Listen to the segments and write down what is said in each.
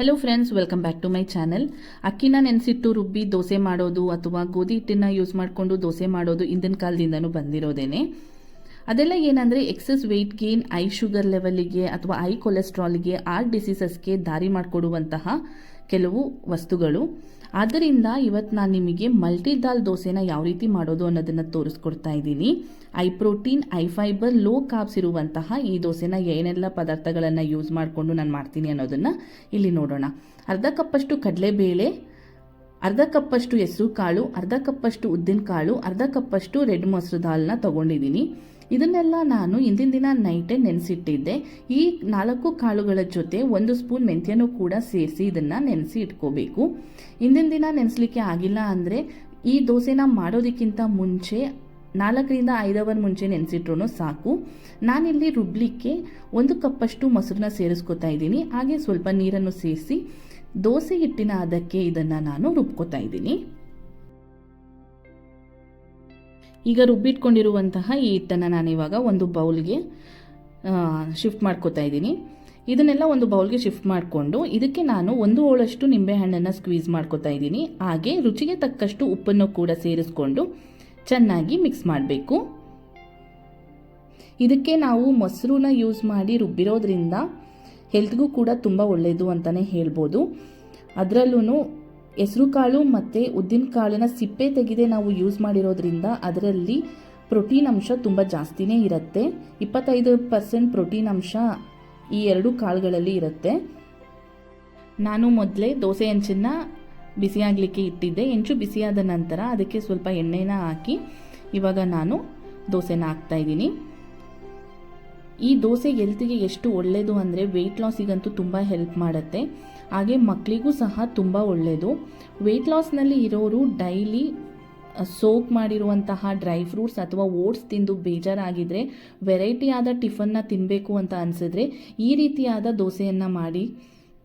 Hello friends, welcome back to my channel. ಅಕ್ಕಿನ ನೆನೆಸಿಟ್ಟು ರುಬ್ಬಿ ದೋಸೆ ಮಾಡೋದು ಅಥವಾ ಗೋಧಿ ಹಿಟ್ಟನ್ನು ಯೂಸ್ ಮಾಡಿಕೊಂಡು ದೋಸೆ ಮಾಡೋದು ಇಂದಿನ ಕಾಲದಿಂದನೂ ಬಂದಿರೋದೇನೆ. ಅದೆಲ್ಲ ಏನಂದರೆ ಎಕ್ಸಸ್ ವೆಯ್ಟ್ ಗೇನ್, ಐ ಶುಗರ್ ಲೆವೆಲ್ಗೆ ಅಥವಾ ಐ ಕೊಲೆಸ್ಟ್ರಾಲ್ಗೆ, ಹಾರ್ಟ್ ಡಿಸೀಸಸ್ಗೆ ದಾರಿ ಮಾಡಿಕೊಡುವಂತಹ ಕೆಲವು ವಸ್ತುಗಳು. ಆದ್ದರಿಂದ ಇವತ್ತು ನಾನು ನಿಮಗೆ ಮಲ್ಟಿ ದಾಲ್ ದೋಸೆನ ಯಾವ ರೀತಿ ಮಾಡೋದು ಅನ್ನೋದನ್ನು ತೋರಿಸ್ಕೊಡ್ತಾ ಇದ್ದೀನಿ. I protein, I fibre, low carbs ಇರುವಂತಹ ಈ ದೋಸೆನ ಏನೆಲ್ಲ ಪದಾರ್ಥಗಳನ್ನು ಯೂಸ್ ಮಾಡಿಕೊಂಡು ನಾನು ಮಾಡ್ತೀನಿ ಅನ್ನೋದನ್ನು ಇಲ್ಲಿ ನೋಡೋಣ. ಅರ್ಧ ಕಪ್ಪಷ್ಟು ಕಡಲೆಬೇಳೆ, ಅರ್ಧ ಕಪ್ಪಷ್ಟು ಹೆಸರು ಕಾಳು, ಅರ್ಧ ಕಪ್ಪಷ್ಟು ಉದ್ದಿನ ಕಾಳು, ಅರ್ಧ ಕಪ್ಪಷ್ಟು ರೆಡ್ ಮೊಸರು ದಾಲ್ನ ತೊಗೊಂಡಿದ್ದೀನಿ. ಇದನ್ನೆಲ್ಲ ನಾನು ಇಂದಿನ ದಿನ ನೈಟೇ ನೆನೆಸಿಟ್ಟಿದ್ದೆ. ಈ 4 ಕಾಳುಗಳ ಜೊತೆ 1 ಸ್ಪೂನ್ ಮೆಂತ್ಯನೂ ಕೂಡ ಸೇರಿಸಿ ಇದನ್ನು ನೆನೆಸಿ ಇಟ್ಕೋಬೇಕು. ಇಂದಿನ ದಿನ ನೆನೆಸಲಿಕ್ಕೆ ಆಗಿಲ್ಲ ಅಂದರೆ ಈ ದೋಸೆನ ಮಾಡೋದಕ್ಕಿಂತ ಮುಂಚೆ 4ರಿಂದ 5 ಅವರ್ ಮುಂಚೆ ನೆನೆಸಿಟ್ರೂ ಸಾಕು. ನಾನಿಲ್ಲಿ ರುಬ್ಲಿಕ್ಕೆ 1 ಕಪ್ಪಷ್ಟು ಮೊಸರನ್ನ ಸೇರಿಸ್ಕೊತಾ ಇದ್ದೀನಿ. ಹಾಗೆ ಸ್ವಲ್ಪ ನೀರನ್ನು ಸೇರಿಸಿ ದೋಸೆ ಹಿಟ್ಟಿನ ಅದಕ್ಕೆ ಇದನ್ನು ನಾನು ರುಬ್ಕೋತಾ ಇದ್ದೀನಿ. ಈಗ ರುಬ್ಬಿಟ್ಕೊಂಡಿರುವಂತಹ ಈ ಹಿಟ್ಟನ್ನು ನಾನಿವಾಗ ಒಂದು ಬೌಲ್ಗೆ ಶಿಫ್ಟ್ ಮಾಡ್ಕೋತಾ ಇದ್ದೀನಿ. ಇದನ್ನೆಲ್ಲ ಒಂದು ಬೌಲ್ಗೆ ಶಿಫ್ಟ್ ಮಾಡಿಕೊಂಡು ಇದಕ್ಕೆ ನಾನು 1 ಹೋಳಷ್ಟು ನಿಂಬೆಹಣ್ಣನ್ನು ಸ್ಕ್ವೀಸ್ ಮಾಡ್ಕೋತಾ ಇದ್ದೀನಿ. ಹಾಗೆ ರುಚಿಗೆ ತಕ್ಕಷ್ಟು ಉಪ್ಪನ್ನು ಕೂಡ ಸೇರಿಸ್ಕೊಂಡು ಚೆನ್ನಾಗಿ ಮಿಕ್ಸ್ ಮಾಡಬೇಕು. ಇದಕ್ಕೆ ನಾವು ಮೊಸರನ್ನ ಯೂಸ್ ಮಾಡಿ ರುಬ್ಬಿರೋದ್ರಿಂದ ಹೆಲ್ತ್ಗೂ ಕೂಡ ತುಂಬ ಒಳ್ಳೆಯದು ಅಂತಲೇ ಹೇಳ್ಬೋದು. ಅದರಲ್ಲೂ ಹೆಸರು ಕಾಳು ಮತ್ತು ಉದ್ದಿನ ಕಾಳನ್ನ ಸಿಪ್ಪೆ ತೆಗೆದೇ ನಾವು ಯೂಸ್ ಮಾಡಿರೋದ್ರಿಂದ ಅದರಲ್ಲಿ ಪ್ರೋಟೀನ್ ಅಂಶ ತುಂಬ ಜಾಸ್ತಿನೇ ಇರುತ್ತೆ. 25% ಪ್ರೋಟೀನ್ ಅಂಶ ಈ 2 ಕಾಳುಗಳಲ್ಲಿ ಇರುತ್ತೆ. ನಾನು ಮೊದಲೇ ದೋಸೆ ಹೆಂಚನ್ನು ಬಿಸಿಯಾಗಲಿಕ್ಕೆ ಇಟ್ಟಿದ್ದೆ. ಹೆಂಚು ಬಿಸಿಯಾದ ನಂತರ ಅದಕ್ಕೆ ಸ್ವಲ್ಪ ಎಣ್ಣೆನ ಹಾಕಿ ಇವಾಗ ನಾನು ದೋಸೆನ ಹಾಕ್ತಾಯಿದ್ದೀನಿ. ಈ ದೋಸೆ ಹೆಲ್ತಿಗೆ ಎಷ್ಟು ಒಳ್ಳೆಯದು ಅಂದರೆ ವೆಯ್ಟ್ ಲಾಸಿಗಂತೂ ತುಂಬ ಹೆಲ್ಪ್ ಮಾಡುತ್ತೆ. ಹಾಗೆ ಮಕ್ಕಳಿಗೂ ಸಹ ತುಂಬ ಒಳ್ಳೆಯದು. ವೆಯ್ಟ್ ಲಾಸ್ನಲ್ಲಿ ಇರೋರು ಡೈಲಿ ಸೋಕ್ ಮಾಡಿರುವಂತಹ ಡ್ರೈ ಫ್ರೂಟ್ಸ್ ಅಥವಾ ಓಟ್ಸ್ ತಿಂದು ಬೇಜಾರಾಗಿದ್ದರೆ, ವೆರೈಟಿ ಆದ ಟಿಫನ್ನ ತಿನ್ನಬೇಕು ಅಂತ ಅನಿಸಿದ್ರೆ ಈ ರೀತಿಯಾದ ದೋಸೆಯನ್ನು ಮಾಡಿ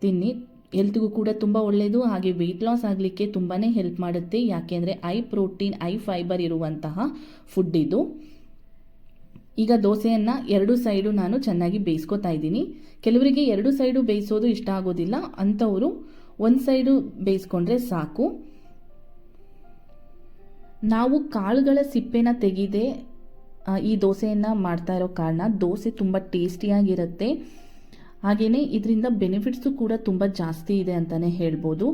ತಿನ್ನಿ. ಹೆಲ್ತ್ಗೂ ಕೂಡ ತುಂಬ ಒಳ್ಳೆಯದು. ಹಾಗೆ ವೆಯ್ಟ್ ಲಾಸ್ ಆಗಲಿಕ್ಕೆ ತುಂಬಾ ಹೆಲ್ಪ್ ಮಾಡುತ್ತೆ. ಯಾಕೆಂದರೆ ಐ ಪ್ರೋಟೀನ್, ಐ ಫೈಬರ್ ಇರುವಂತಹ ಫುಡ್ ಇದು. ಈಗ ದೋಸೆಯನ್ನು 2 ಸೈಡು ನಾನು ಚೆನ್ನಾಗಿ ಬೇಯಿಸ್ಕೊತಾ ಇದ್ದೀನಿ. ಕೆಲವರಿಗೆ 2 ಸೈಡು ಬೇಯಿಸೋದು ಇಷ್ಟ ಆಗೋದಿಲ್ಲ, ಅಂಥವರು 1 ಸೈಡು ಬೇಯಿಸ್ಕೊಂಡ್ರೆ ಸಾಕು. ನಾವು ಕಾಳುಗಳ ಸಿಪ್ಪೆನ ತೆಗೆದೇ ಈ ದೋಸೆಯನ್ನು ಮಾಡ್ತಾ ಇರೋ ಕಾರಣ ದೋಸೆ ತುಂಬ ಟೇಸ್ಟಿಯಾಗಿರುತ್ತೆ. ಹಾಗೆಯೇ ಇದರಿಂದ ಬೆನಿಫಿಟ್ಸು ಕೂಡ ತುಂಬ ಜಾಸ್ತಿ ಇದೆ ಅಂತಲೇ ಹೇಳ್ಬೋದು.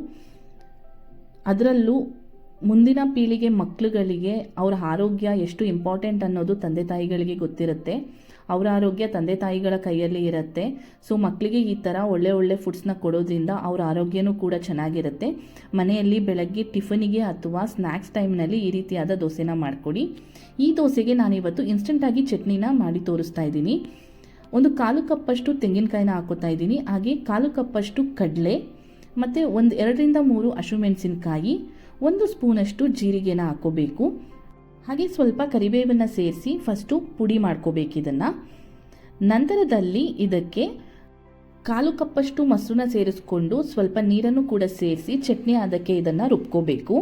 ಅದರಲ್ಲೂ ಮುಂದಿನ ಪೀಳಿಗೆ ಮಕ್ಕಳುಗಳಿಗೆ ಅವರ ಆರೋಗ್ಯ ಎಷ್ಟು ಇಂಪಾರ್ಟೆಂಟ್ ಅನ್ನೋದು ತಂದೆ ತಾಯಿಗಳಿಗೆ ಗೊತ್ತಿರುತ್ತೆ. ಅವರ ಆರೋಗ್ಯ ತಂದೆ ತಾಯಿಗಳ ಕೈಯಲ್ಲಿ ಇರುತ್ತೆ. ಸೊ ಮಕ್ಕಳಿಗೆ ಈ ಥರ ಒಳ್ಳೆ ಫುಡ್ಸ್ನ ಕೊಡೋದ್ರಿಂದ ಅವರ ಆರೋಗ್ಯನೂ ಕೂಡ ಚೆನ್ನಾಗಿರುತ್ತೆ. ಮನೆಯಲ್ಲಿ ಬೆಳಗ್ಗೆ ಟಿಫನಿಗೆ ಅಥವಾ ಸ್ನ್ಯಾಕ್ಸ್ ಟೈಮ್ನಲ್ಲಿ ಈ ರೀತಿಯಾದ ದೋಸೆನ ಮಾಡಿಕೊಡಿ. ಈ ದೋಸೆಗೆ ನಾನಿವತ್ತು ಇನ್ಸ್ಟೆಂಟಾಗಿ ಚಟ್ನಿನ ಮಾಡಿ ತೋರಿಸ್ತಾ ಇದ್ದೀನಿ. 1/4 ಕಪ್ಪಷ್ಟು ತೆಂಗಿನಕಾಯಿನ ಹಾಕೋತಾ ಇದ್ದೀನಿ. ಹಾಗೆ 1/4 ಕಪ್ಪಷ್ಟು ಕಡಲೆ ಮತ್ತು 2ರಿಂದ 3 ಹಸಿಮೆಣಸಿನಕಾಯಿ, 1 ಸ್ಪೂನಷ್ಟು ಜೀರಿಗೆನ ಹಾಕೋಬೇಕು. ಹಾಗೆ ಸ್ವಲ್ಪ ಕರಿಬೇವನ್ನು ಸೇರಿಸಿ ಫಸ್ಟು ಪುಡಿ ಮಾಡ್ಕೋಬೇಕು ಇದನ್ನು. ನಂತರದಲ್ಲಿ ಇದಕ್ಕೆ 1/4 ಕಪ್ಪಷ್ಟು ಮೊಸರನ್ನ ಸೇರಿಸ್ಕೊಂಡು ಸ್ವಲ್ಪ ನೀರನ್ನು ಕೂಡ ಸೇರಿಸಿ ಚಟ್ನಿ ಅದಕ್ಕೆ ಇದನ್ನು ರುಬ್ಕೋಬೇಕು.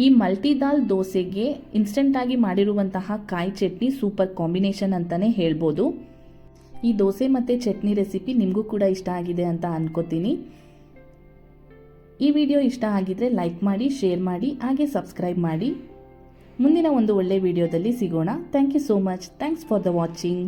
ಈ ಮಲ್ಟಿ ದಾಲ್ ದೋಸೆಗೆ ಇನ್ಸ್ಟೆಂಟಾಗಿ ಮಾಡಿರುವಂತಹ ಕಾಯಿ ಚಟ್ನಿ ಸೂಪರ್ ಕಾಂಬಿನೇಷನ್ ಅಂತಲೇ ಹೇಳ್ಬೋದು. ಈ ದೋಸೆ ಮತ್ತು ಚಟ್ನಿ ರೆಸಿಪಿ ನಿಮಗೂ ಕೂಡ ಇಷ್ಟ ಆಗಿದೆ ಅಂತ ಅನ್ಕೋತೀನಿ. ಈ ವಿಡಿಯೋ ಇಷ್ಟ ಆಗಿದ್ರೆ ಲೈಕ್ ಮಾಡಿ, ಶೇರ್ ಮಾಡಿ, ಹಾಗೆ ಸಬ್ಸ್ಕ್ರೈಬ್ ಮಾಡಿ. ಮುಂದಿನ ಒಂದು ಒಳ್ಳೆ ವಿಡಿಯೋದಲ್ಲಿ ಸಿಗೋಣ. Thank you so much. Thanks for the watching.